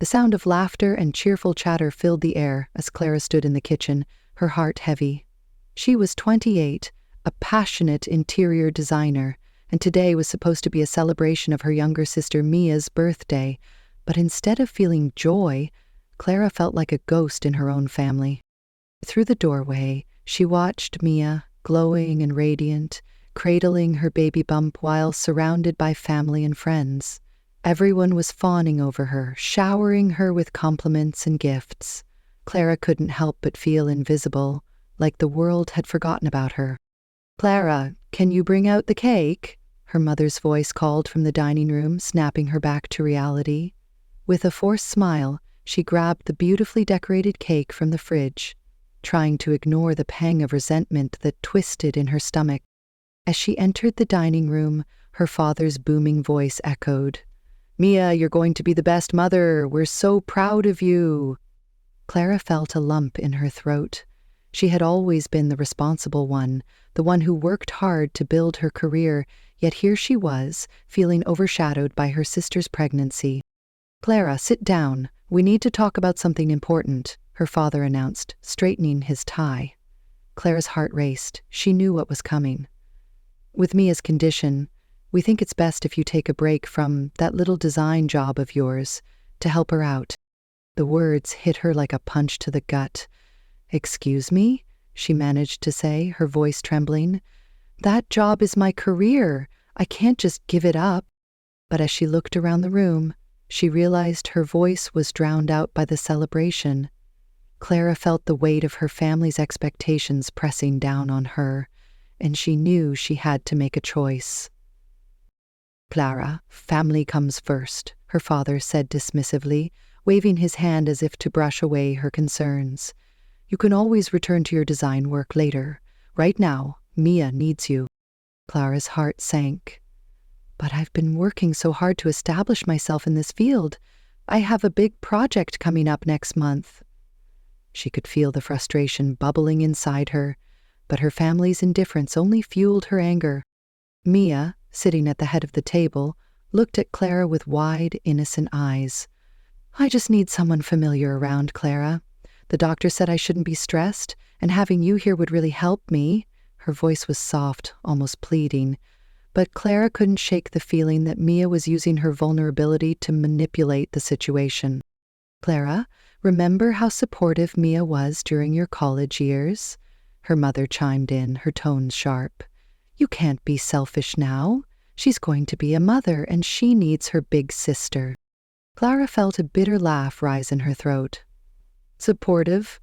The sound of laughter and cheerful chatter filled the air as Clara stood in the kitchen, her heart heavy. She was 28, a passionate interior designer, and today was supposed to be a celebration of her younger sister Mia's birthday, but instead of feeling joy, Clara felt like a ghost in her own family. Through the doorway, she watched Mia, glowing and radiant, cradling her baby bump while surrounded by family and friends. Everyone was fawning over her, showering her with compliments and gifts. Clara couldn't help but feel invisible, like the world had forgotten about her. "Clara, can you bring out the cake?" her mother's voice called from the dining room, snapping her back to reality. With a forced smile, she grabbed the beautifully decorated cake from the fridge, trying to ignore the pang of resentment that twisted in her stomach. As she entered the dining room, her father's booming voice echoed, "Mia, you're going to be the best mother. We're so proud of you." Clara felt a lump in her throat. She had always been the responsible one, the one who worked hard to build her career, yet here she was, feeling overshadowed by her sister's pregnancy. "Clara, sit down. We need to talk about something important," her father announced, straightening his tie. Clara's heart raced. She knew what was coming. "With Mia's condition, we think it's best if you take a break from that little design job of yours to help her out." The words hit her like a punch to the gut. "Excuse me?" she managed to say, her voice trembling. "That job is my career. I can't just give it up." But as she looked around the room, she realized her voice was drowned out by the celebration. Clara felt the weight of her family's expectations pressing down on her, and she knew she had to make a choice. "Clara, family comes first," her father said dismissively, waving his hand as if to brush away her concerns. "You can always return to your design work later. Right now, Mia needs you." Clara's heart sank. "But I've been working so hard to establish myself in this field. I have a big project coming up next month." She could feel the frustration bubbling inside her, but her family's indifference only fueled her anger. Mia, sitting at the head of the table, looked at Clara with wide, innocent eyes. "I just need someone familiar around, Clara. The doctor said I shouldn't be stressed, and having you here would really help me." Her voice was soft, almost pleading, but Clara couldn't shake the feeling that Mia was using her vulnerability to manipulate the situation. "Clara, remember how supportive Mia was during your college years?" her mother chimed in, her tones sharp. "You can't be selfish now. She's going to be a mother, and she needs her big sister." Clara felt a bitter laugh rise in her throat. "Supportive?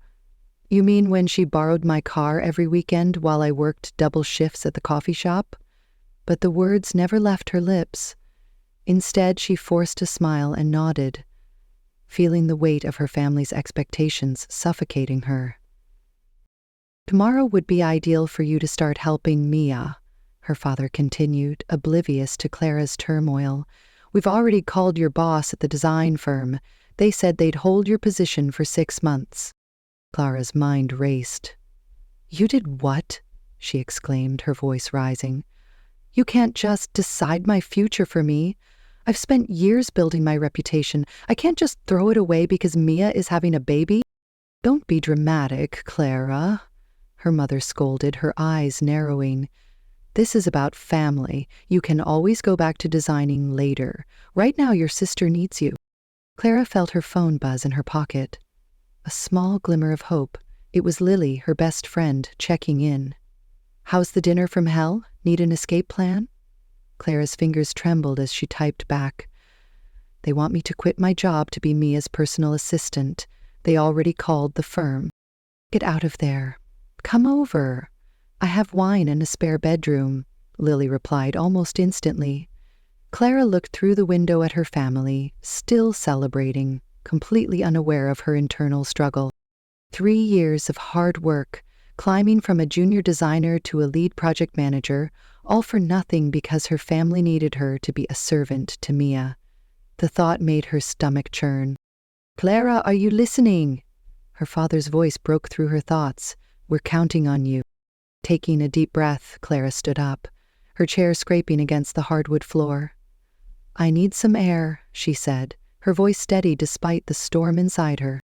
You mean when she borrowed my car every weekend while I worked double shifts at the coffee shop?" But the words never left her lips. Instead, she forced a smile and nodded, feeling the weight of her family's expectations suffocating her. "Tomorrow would be ideal for you to start helping Mia," her father continued, oblivious to Clara's turmoil. "We've already called your boss at the design firm. They said they'd hold your position for 6 months. Clara's mind raced. "You did what?" she exclaimed, her voice rising. "You can't just decide my future for me. I've spent years building my reputation. I can't just throw it away because Mia is having a baby." "Don't be dramatic, Clara," her mother scolded, her eyes narrowing. "This is about family. You can always go back to designing later. Right now, your sister needs you." Clara felt her phone buzz in her pocket. A small glimmer of hope. It was Lily, her best friend, checking in. "How's the dinner from hell? Need an escape plan?" Clara's fingers trembled as she typed back. "They want me to quit my job to be Mia's personal assistant. They already called the firm." "Get out of there. Come over. I have wine and a spare bedroom," Lily replied almost instantly. Clara looked through the window at her family, still celebrating, completely unaware of her internal struggle. 3 years of hard work, climbing from a junior designer to a lead project manager, all for nothing because her family needed her to be a servant to Mia. The thought made her stomach churn. "Clara, are you listening?" Her father's voice broke through her thoughts. "We're counting on you." Taking a deep breath, Clara stood up, her chair scraping against the hardwood floor. "I need some air," she said, her voice steady despite the storm inside her.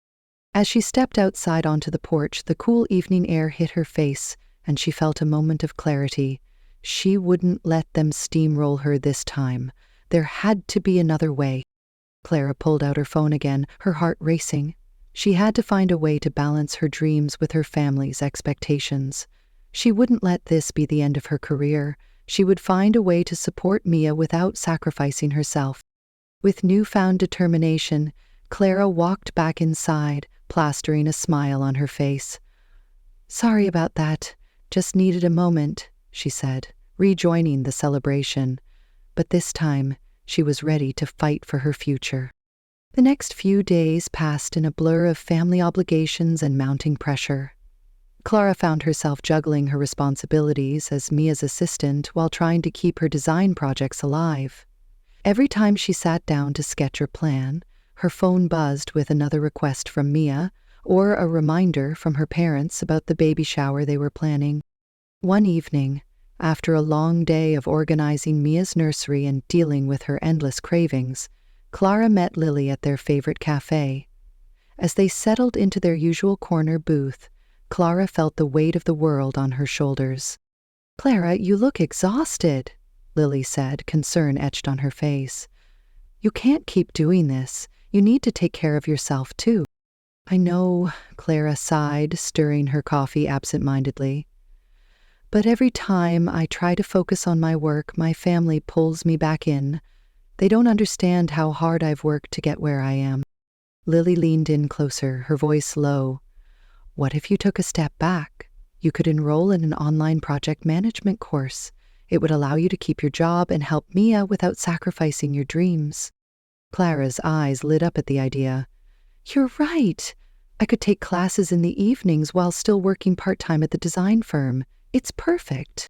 As she stepped outside onto the porch, the cool evening air hit her face, and she felt a moment of clarity. She wouldn't let them steamroll her this time. There had to be another way. Clara pulled out her phone again, her heart racing. She had to find a way to balance her dreams with her family's expectations. She wouldn't let this be the end of her career. She would find a way to support Mia without sacrificing herself. With newfound determination, Clara walked back inside, plastering a smile on her face. "Sorry about that. Just needed a moment," she said, rejoining the celebration. But this time, she was ready to fight for her future. The next few days passed in a blur of family obligations and mounting pressure. Clara found herself juggling her responsibilities as Mia's assistant while trying to keep her design projects alive. Every time she sat down to sketch or plan, her phone buzzed with another request from Mia or a reminder from her parents about the baby shower they were planning. One evening, after a long day of organizing Mia's nursery and dealing with her endless cravings, Clara met Lily at their favorite cafe. As they settled into their usual corner booth, Clara felt the weight of the world on her shoulders. "Clara, you look exhausted," Lily said, concern etched on her face. "You can't keep doing this. You need to take care of yourself, too." "I know," Clara sighed, stirring her coffee absent-mindedly. "But every time I try to focus on my work, my family pulls me back in. They don't understand how hard I've worked to get where I am." Lily leaned in closer, her voice low. "What if you took a step back? You could enroll in an online project management course. It would allow you to keep your job and help Mia without sacrificing your dreams." Clara's eyes lit up at the idea. "You're right. I could take classes in the evenings while still working part-time at the design firm. It's perfect."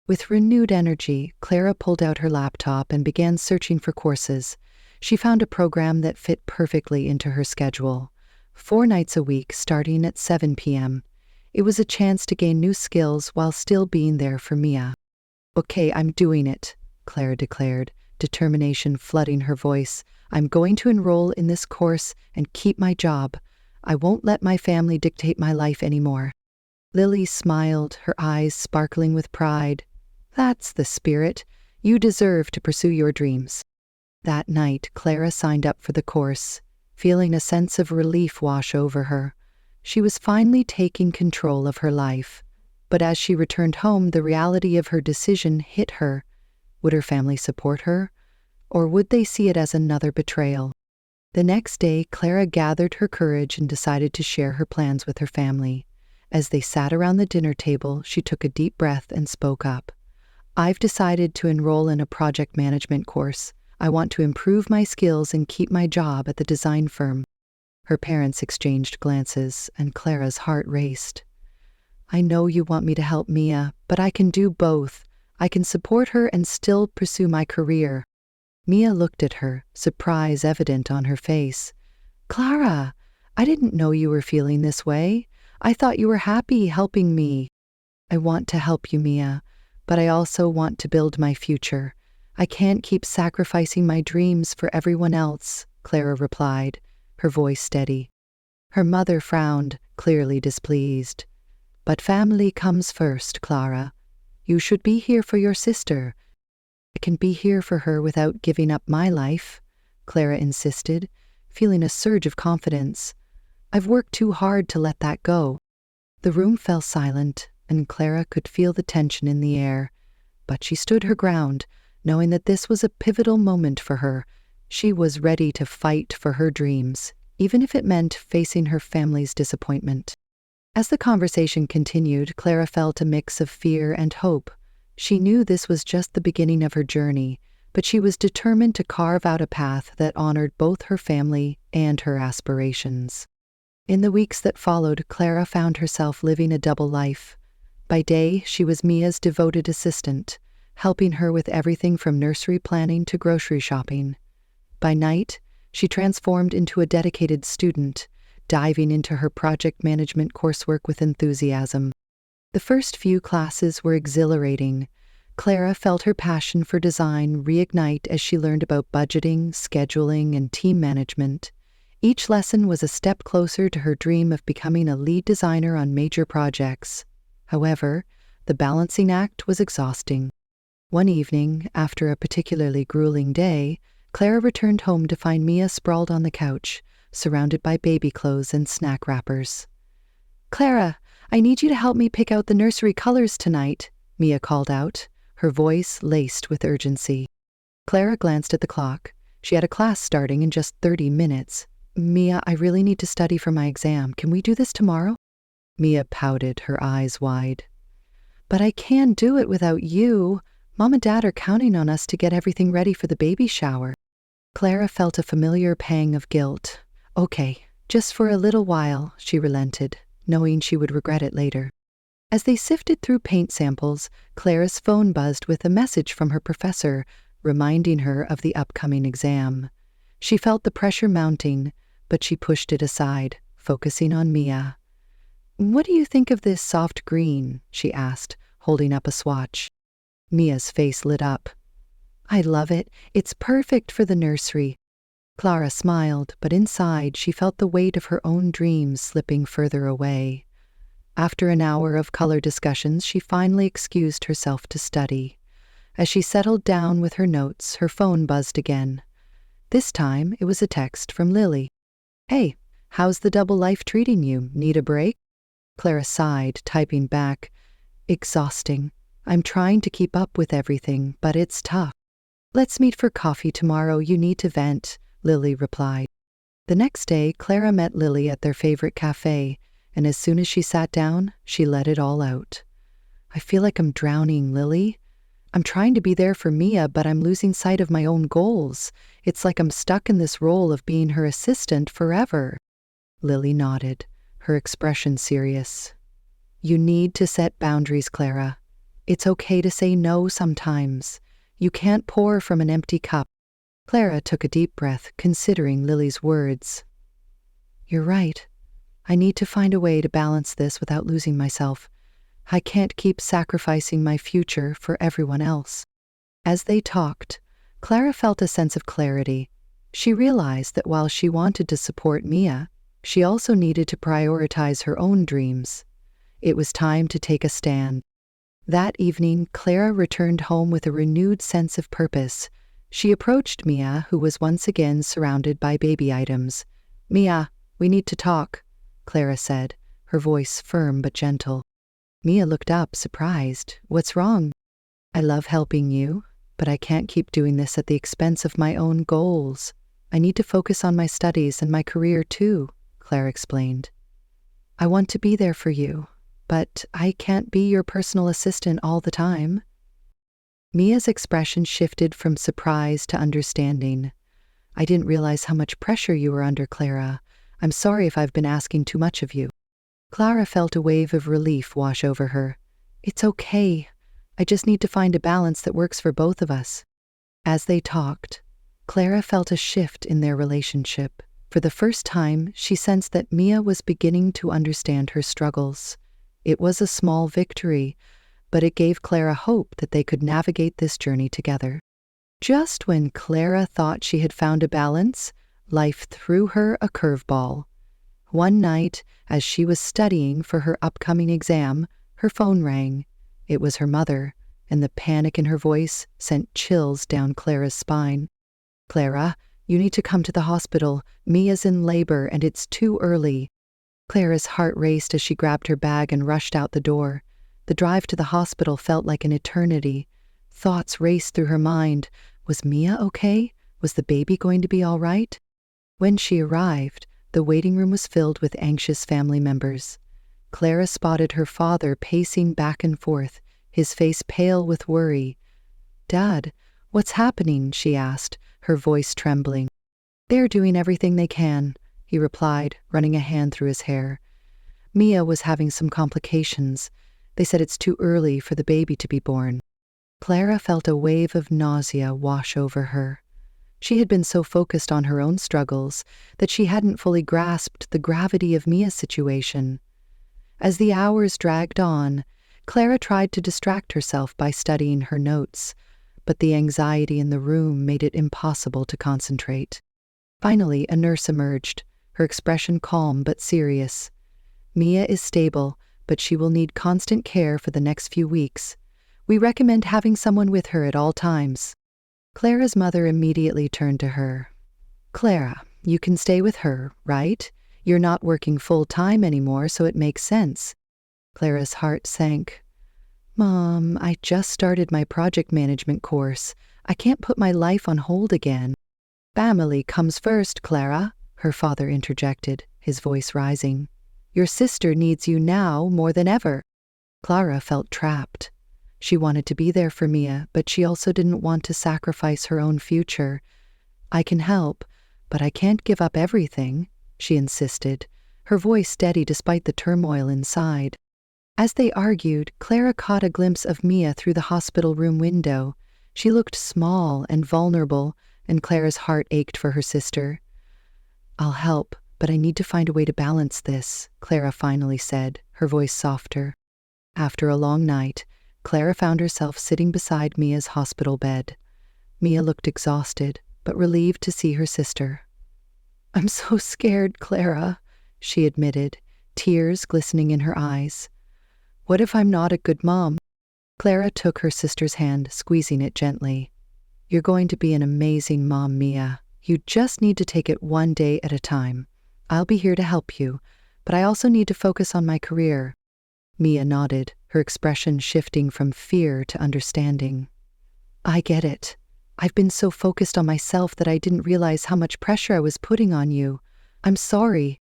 With renewed energy, Clara pulled out her laptop and began searching for courses. She found a program that fit perfectly into her schedule. 4 nights a week, starting at 7 p.m. It was a chance to gain new skills while still being there for Mia. "Okay, I'm doing it," Clara declared, determination flooding her voice. "I'm going to enroll in this course and keep my job. I won't let my family dictate my life anymore." Lily smiled, her eyes sparkling with pride. "That's the spirit. You deserve to pursue your dreams." That night, Clara signed up for the course, feeling a sense of relief wash over her. She was finally taking control of her life. But as she returned home, the reality of her decision hit her. Would her family support her? Or would they see it as another betrayal? The next day, Clara gathered her courage and decided to share her plans with her family. As they sat around the dinner table, she took a deep breath and spoke up. "I've decided to enroll in a project management course. I want to improve my skills and keep my job at the design firm." Her parents exchanged glances, and Clara's heart raced. "I know you want me to help Mia, but I can do both. I can support her and still pursue my career." Mia looked at her, surprise evident on her face. "Clara, I didn't know you were feeling this way. I thought you were happy helping me." "I want to help you, Mia, but I also want to build my future. I can't keep sacrificing my dreams for everyone else," Clara replied, her voice steady. Her mother frowned, clearly displeased. "But family comes first, Clara. You should be here for your sister." "I can be here for her without giving up my life," Clara insisted, feeling a surge of confidence. "I've worked too hard to let that go." The room fell silent, and Clara could feel the tension in the air. But she stood her ground, knowing that this was a pivotal moment for her. She was ready to fight for her dreams, even if it meant facing her family's disappointment. As the conversation continued, Clara felt a mix of fear and hope. She knew this was just the beginning of her journey, but she was determined to carve out a path that honored both her family and her aspirations. In the weeks that followed, Clara found herself living a double life. By day, she was Mia's devoted assistant, helping her with everything from nursery planning to grocery shopping. By night, she transformed into a dedicated student, diving into her project management coursework with enthusiasm. The first few classes were exhilarating. Clara felt her passion for design reignite as she learned about budgeting, scheduling, and team management. Each lesson was a step closer to her dream of becoming a lead designer on major projects. However, the balancing act was exhausting. One evening, after a particularly grueling day, Clara returned home to find Mia sprawled on the couch, surrounded by baby clothes and snack wrappers. "Clara, I need you to help me pick out the nursery colors tonight," Mia called out, her voice laced with urgency. Clara glanced at the clock. She had a class starting in just 30 minutes. "Mia, I really need to study for my exam. Can we do this tomorrow?" Mia pouted, her eyes wide. "But I can't do it without you. Mom and Dad are counting on us to get everything ready for the baby shower." Clara felt a familiar pang of guilt. "Okay, just for a little while," she relented, knowing she would regret it later. As they sifted through paint samples, Clara's phone buzzed with a message from her professor, reminding her of the upcoming exam. She felt the pressure mounting, but she pushed it aside, focusing on Mia. "What do you think of this soft green?" she asked, holding up a swatch. Mia's face lit up. "I love it. It's perfect for the nursery." Clara smiled, but inside she felt the weight of her own dreams slipping further away. After an hour of color discussions, she finally excused herself to study. As she settled down with her notes, her phone buzzed again. This time, it was a text from Lily. "Hey, how's the double life treating you? Need a break?" Clara sighed, typing back, "Exhausting. I'm trying to keep up with everything, but it's tough." "Let's meet for coffee tomorrow. You need to vent," Lily replied. The next day, Clara met Lily at their favorite cafe, and as soon as she sat down, she let it all out. "I feel like I'm drowning, Lily. I'm trying to be there for Mia, but I'm losing sight of my own goals. It's like I'm stuck in this role of being her assistant forever." Lily nodded, her expression serious. "You need to set boundaries, Clara. It's okay to say no sometimes. You can't pour from an empty cup." Clara took a deep breath, considering Lily's words. "You're right. I need to find a way to balance this without losing myself. I can't keep sacrificing my future for everyone else." As they talked, Clara felt a sense of clarity. She realized that while she wanted to support Mia, she also needed to prioritize her own dreams. It was time to take a stand. That evening, Clara returned home with a renewed sense of purpose. She approached Mia, who was once again surrounded by baby items. "Mia, we need to talk," Clara said, her voice firm but gentle. Mia looked up, surprised. "What's wrong?" "I love helping you, but I can't keep doing this at the expense of my own goals. I need to focus on my studies and my career too," Clara explained. "I want to be there for you, but I can't be your personal assistant all the time." Mia's expression shifted from surprise to understanding. "I didn't realize how much pressure you were under, Clara. I'm sorry if I've been asking too much of you." Clara felt a wave of relief wash over her. "It's okay. I just need to find a balance that works for both of us." As they talked, Clara felt a shift in their relationship. For the first time, she sensed that Mia was beginning to understand her struggles. It was a small victory, but it gave Clara hope that they could navigate this journey together. Just when Clara thought she had found a balance, life threw her a curveball. One night, as she was studying for her upcoming exam, her phone rang. It was her mother, and the panic in her voice sent chills down Clara's spine. "Clara, you need to come to the hospital. Mia's in labor, and it's too early." Clara's heart raced as she grabbed her bag and rushed out the door. The drive to the hospital felt like an eternity. Thoughts raced through her mind. Was Mia okay? Was the baby going to be all right? When she arrived, the waiting room was filled with anxious family members. Clara spotted her father pacing back and forth, his face pale with worry. "Dad, what's happening?" she asked, her voice trembling. "They're doing everything they can," he replied, running a hand through his hair. "Mia was having some complications. They said it's too early for the baby to be born." Clara felt a wave of nausea wash over her. She had been so focused on her own struggles that she hadn't fully grasped the gravity of Mia's situation. As the hours dragged on, Clara tried to distract herself by studying her notes, but the anxiety in the room made it impossible to concentrate. Finally, a nurse emerged, her expression calm but serious. Mia is stable, but she will need constant care for the next few weeks. We recommend having someone with her at all times. Clara's mother immediately turned to her. Clara, you can stay with her, right? You're not working full-time anymore, so it makes sense. Clara's heart sank. Mom, I just started my project management course. I can't put my life on hold again. Family comes first, Clara, her father interjected, his voice rising. Your sister needs you now more than ever. Clara felt trapped. She wanted to be there for Mia, but she also didn't want to sacrifice her own future. I can help, but I can't give up everything, she insisted, her voice steady despite the turmoil inside. As they argued, Clara caught a glimpse of Mia through the hospital room window. She looked small and vulnerable, and Clara's heart ached for her sister. I'll help, but I need to find a way to balance this, Clara finally said, her voice softer. After a long night, Clara found herself sitting beside Mia's hospital bed. Mia looked exhausted, but relieved to see her sister. I'm so scared, Clara, she admitted, tears glistening in her eyes. What if I'm not a good mom? Clara took her sister's hand, squeezing it gently. You're going to be an amazing mom, Mia. You just need to take it one day at a time. I'll be here to help you, but I also need to focus on my career. Mia nodded, her expression shifting from fear to understanding. I get it. I've been so focused on myself that I didn't realize how much pressure I was putting on you. I'm sorry.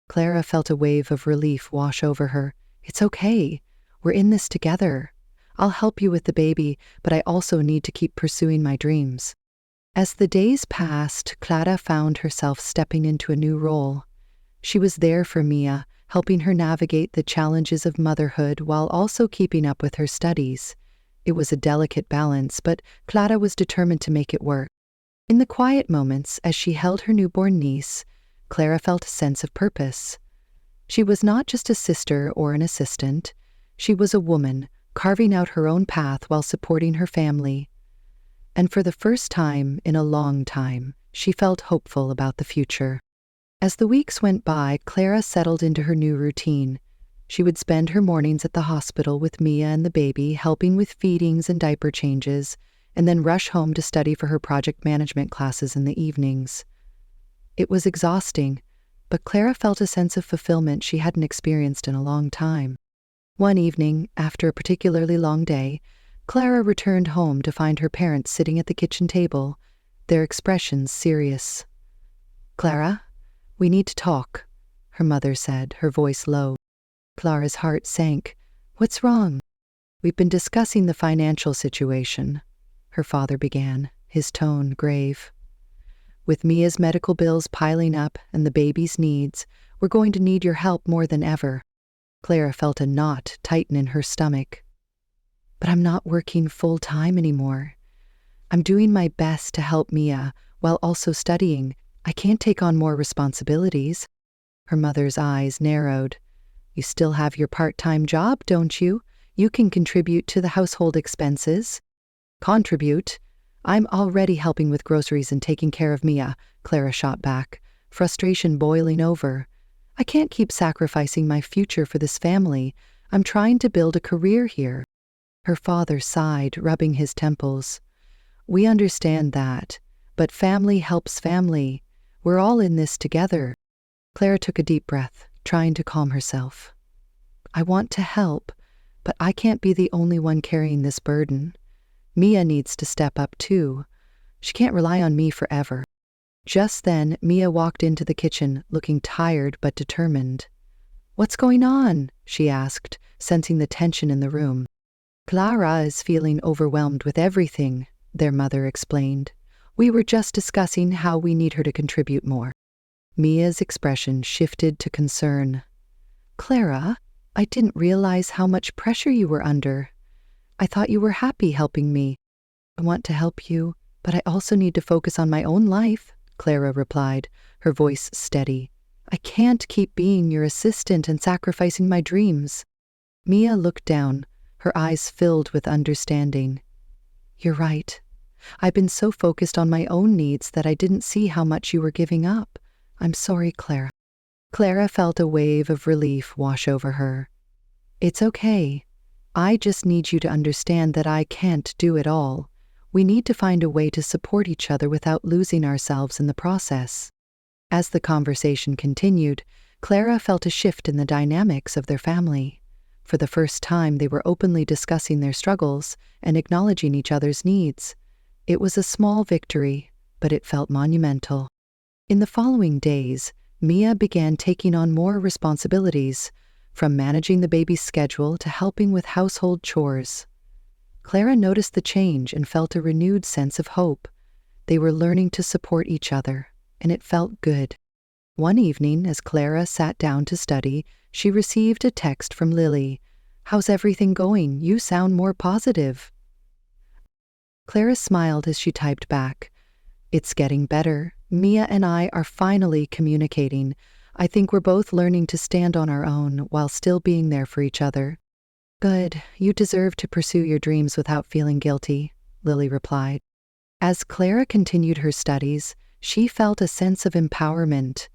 Clara felt a wave of relief wash over her. It's okay. We're in this together. I'll help you with the baby, but I also need to keep pursuing my dreams. As the days passed, Clara found herself stepping into a new role. She was there for Mia, helping her navigate the challenges of motherhood while also keeping up with her studies. It was a delicate balance, but Clara was determined to make it work. In the quiet moments, as she held her newborn niece, Clara felt a sense of purpose. She was not just a sister or an assistant. She was a woman, carving out her own path while supporting her family. And for the first time in a long time, she felt hopeful about the future. As the weeks went by, Clara settled into her new routine. She would spend her mornings at the hospital with Mia and the baby, helping with feedings and diaper changes, and then rush home to study for her project management classes in the evenings. It was exhausting, but Clara felt a sense of fulfillment she hadn't experienced in a long time. One evening, after a particularly long day, Clara returned home to find her parents sitting at the kitchen table, their expressions serious. Clara, we need to talk, her mother said, her voice low. Clara's heart sank. What's wrong? We've been discussing the financial situation, her father began, his tone grave. With Mia's medical bills piling up and the baby's needs, we're going to need your help more than ever. Clara felt a knot tighten in her stomach. But I'm not working full-time anymore. I'm doing my best to help Mia while also studying. I can't take on more responsibilities. Her mother's eyes narrowed. You still have your part-time job, don't you? You can contribute to the household expenses. Contribute? I'm already helping with groceries and taking care of Mia, Clara shot back, frustration boiling over. I can't keep sacrificing my future for this family. I'm trying to build a career here. Her father sighed, rubbing his temples. We understand that, but family helps family. We're all in this together. Clara took a deep breath, trying to calm herself. I want to help, but I can't be the only one carrying this burden. Mia needs to step up too. She can't rely on me forever. Just then, Mia walked into the kitchen, looking tired but determined. What's going on? She asked, sensing the tension in the room. Clara is feeling overwhelmed with everything, their mother explained. We were just discussing how we need her to contribute more. Mia's expression shifted to concern. Clara, I didn't realize how much pressure you were under. I thought you were happy helping me. I want to help you, but I also need to focus on my own life, Clara replied, her voice steady. I can't keep being your assistant and sacrificing my dreams. Mia looked down, her eyes filled with understanding. "You're right. I've been so focused on my own needs that I didn't see how much you were giving up. I'm sorry, Clara." Clara felt a wave of relief wash over her. "It's okay. I just need you to understand that I can't do it all. We need to find a way to support each other without losing ourselves in the process." As the conversation continued, Clara felt a shift in the dynamics of their family. For the first time, they were openly discussing their struggles and acknowledging each other's needs. It was a small victory, but it felt monumental. In the following days, Mia began taking on more responsibilities, from managing the baby's schedule to helping with household chores. Clara noticed the change and felt a renewed sense of hope. They were learning to support each other, and it felt good. One evening, as Clara sat down to study, she received a text from Lily. "How's everything going? You sound more positive." Clara smiled as she typed back, "It's getting better. Mia and I are finally communicating. I think we're both learning to stand on our own while still being there for each other." "Good. You deserve to pursue your dreams without feeling guilty," Lily replied. As Clara continued her studies, she felt a sense of empowerment.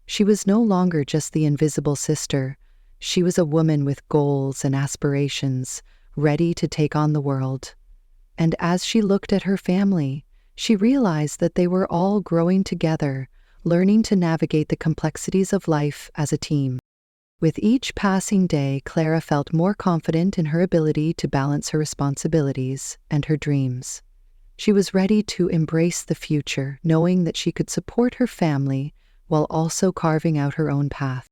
She was no longer just the invisible sister. She was a woman with goals and aspirations, ready to take on the world. And as she looked at her family, she realized that they were all growing together, learning to navigate the complexities of life as a team. With each passing day, Clara felt more confident in her ability to balance her responsibilities and her dreams. She was ready to embrace the future, knowing that she could support her family while also carving out her own path.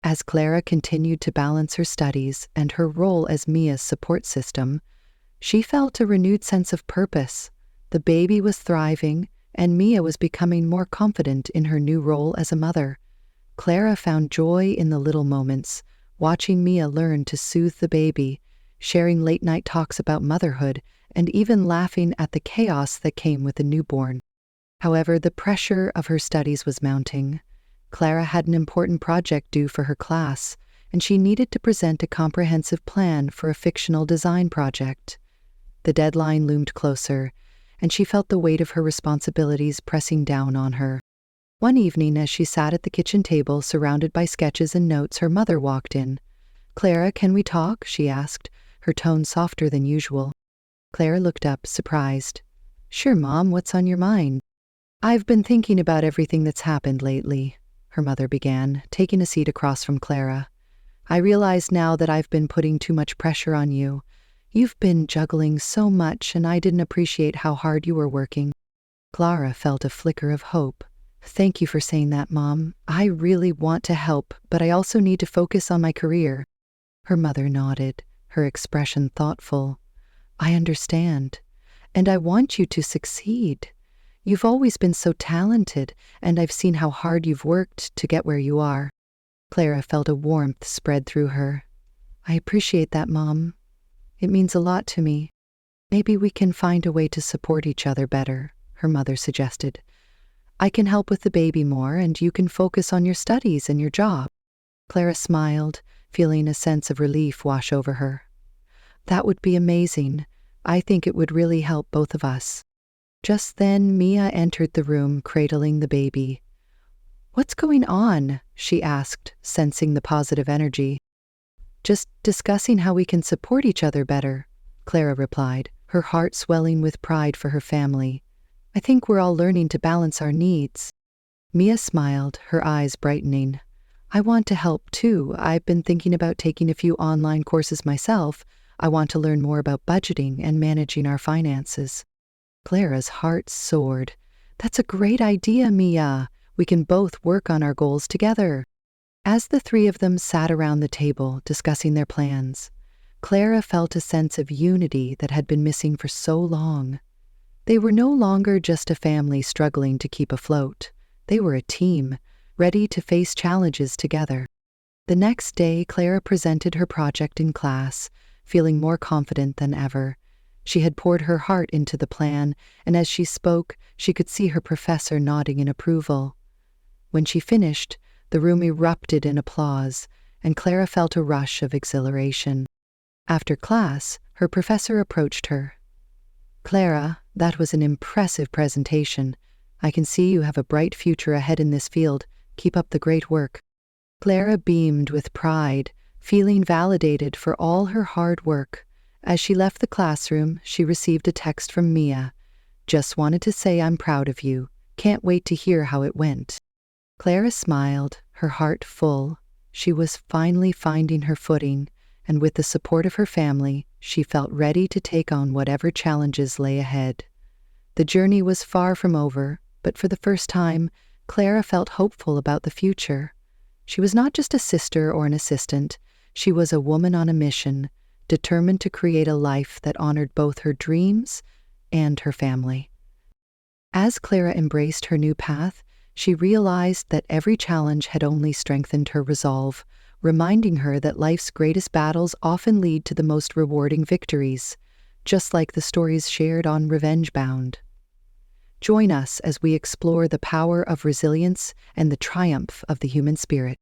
As Clara continued to balance her studies and her role as Mia's support system, she felt a renewed sense of purpose. The baby was thriving, and Mia was becoming more confident in her new role as a mother. Clara found joy in the little moments, watching Mia learn to soothe the baby, sharing late-night talks about motherhood, and even laughing at the chaos that came with the newborn. However, the pressure of her studies was mounting. Clara had an important project due for her class, and she needed to present a comprehensive plan for a fictional design project. The deadline loomed closer, and she felt the weight of her responsibilities pressing down on her. One evening, as she sat at the kitchen table surrounded by sketches and notes, her mother walked in. "Clara, can we talk?" she asked, her tone softer than usual. Clara looked up, surprised. "Sure, Mom, what's on your mind?" "I've been thinking about everything that's happened lately," her mother began, taking a seat across from Clara. "I realize now that I've been putting too much pressure on you. You've been juggling so much, and I didn't appreciate how hard you were working." Clara felt a flicker of hope. "Thank you for saying that, Mom. I really want to help, but I also need to focus on my career." Her mother nodded, her expression thoughtful. "I understand, and I want you to succeed. You've always been so talented, and I've seen how hard you've worked to get where you are." Clara felt a warmth spread through her. "I appreciate that, Mom. It means a lot to me. Maybe we can find a way to support each other better," her mother suggested. "I can help with the baby more, and you can focus on your studies and your job." Clara smiled, feeling a sense of relief wash over her. "That would be amazing. I think it would really help both of us." Just then, Mia entered the room, cradling the baby. "What's going on?" she asked, sensing the positive energy. "Just discussing how we can support each other better," Clara replied, her heart swelling with pride for her family. "I think we're all learning to balance our needs." Mia smiled, her eyes brightening. "I want to help too. I've been thinking about taking a few online courses myself. I want to learn more about budgeting and managing our finances." Clara's heart soared. "That's a great idea, Mia. We can both work on our goals together." As the three of them sat around the table discussing their plans, Clara felt a sense of unity that had been missing for so long. They were no longer just a family struggling to keep afloat. They were a team, ready to face challenges together. The next day, Clara presented her project in class, feeling more confident than ever. She had poured her heart into the plan, and as she spoke, she could see her professor nodding in approval. When she finished, the room erupted in applause, and Clara felt a rush of exhilaration. After class, her professor approached her. "Clara, that was an impressive presentation. I can see you have a bright future ahead in this field. Keep up the great work." Clara beamed with pride, feeling validated for all her hard work. As she left the classroom, she received a text from Mia. "Just wanted to say I'm proud of you. Can't wait to hear how it went." Clara smiled, her heart full. She was finally finding her footing, and with the support of her family, she felt ready to take on whatever challenges lay ahead. The journey was far from over, but for the first time, Clara felt hopeful about the future. She was not just a sister or an assistant, she was a woman on a mission, determined to create a life that honored both her dreams and her family. As Clara embraced her new path, she realized that every challenge had only strengthened her resolve, reminding her that life's greatest battles often lead to the most rewarding victories, just like the stories shared on Revenge Bound. Join us as we explore the power of resilience and the triumph of the human spirit.